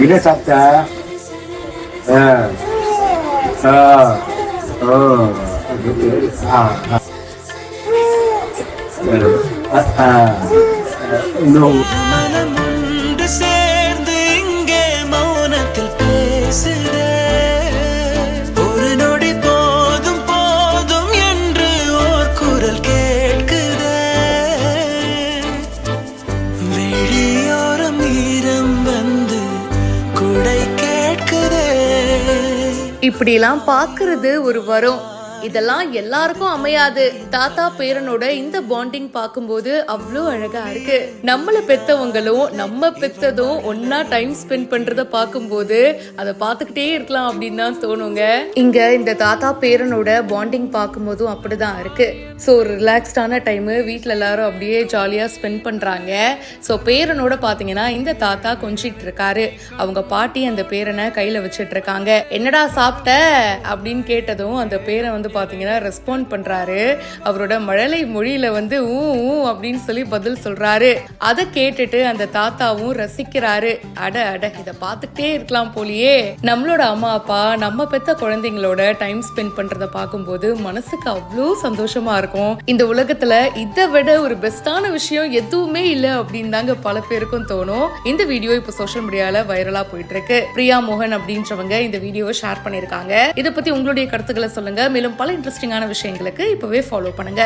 என்ன சாப்பிட்டா? சேர்ந்து இங்கே மௌனத்தில் பேசுற ஒரு நொடி போதும் போதும் என்று ஓர் குரல் கேட்குற வெளியோரம் ஈரம் வந்து குடை கேட்குதே. இப்படியெல்லாம் பாக்குறது ஒரு வரம். இதெல்லாம் எல்லாருக்கும் அமையாது. தாத்தா பேரனோட இந்த பாண்டிங் பார்க்கும்போது அவ்வளோ அழகா இருக்கு. நம்மள பெத்தவங்களும் நம்ம பெத்ததும் ஒன்னா டைம் ஸ்பெண்ட் பண்றத பார்க்கும்போது அதை பார்த்துக்கிட்டே இருக்கலாம் அப்படின்னு தான் தோணுங்க. இங்க இந்த தாத்தா பேரனோட பாண்டிங் பார்க்கும்போதும் அப்படிதான் இருக்கு. ஸோ ஒரு ரிலாக்ஸ்டான டைமு வீட்டில் எல்லாரும் அப்படியே ஜாலியாக ஸ்பெண்ட் பண்ணுறாங்க. ஸோ பேரனோட பார்த்தீங்கன்னா இந்த தாத்தா கொஞ்சிட்டு இருக்காரு. அவங்க பாட்டி அந்த பேரனை கையில் வச்சுட்டு இருக்காங்க. என்னடா சாப்பிட்ட அப்படின்னு கேட்டதும் அந்த பேரன் வந்து பார்த்தீங்கன்னா ரெஸ்பாண்ட் பண்ணுறாரு. அவரோட மழலை மொழியில வந்து ஊ அப்படின்னு சொல்லி பதில் சொல்றாரு. அதை கேட்டுட்டு அந்த தாத்தாவும் ரசிக்கிறாரு. அட அட இதை பார்த்துட்டே இருக்கலாம் போலியே. நம்மளோட அம்மா அப்பா நம்ம பெத்த குழந்தைங்களோட டைம் ஸ்பெண்ட் பண்றத பார்க்கும்போது மனசுக்கு அவ்வளோ சந்தோஷமா இருக்கும். இந்த உலகத்துல இதை விட ஒரு பெஸ்டான விஷயம் எதுவுமே இல்ல அப்படின்னு தாங்க பல பேருக்கும் தோணும். இந்த வீடியோ இப்போ சோஷியல் மீடியால வைரலா போயிட்டு இருக்கு. பிரியா மோகன் அப்படின்றவங்க இந்த வீடியோவை ஷேர் பண்ணிருக்காங்க. இதை பத்தி உங்களுடைய கருத்துக்களை சொல்லுங்க. மேலும் பல இன்ட்ரெஸ்டிங்கான விஷயங்களுக்கு இப்பவே ஃபாலோ பண்ணுங்க.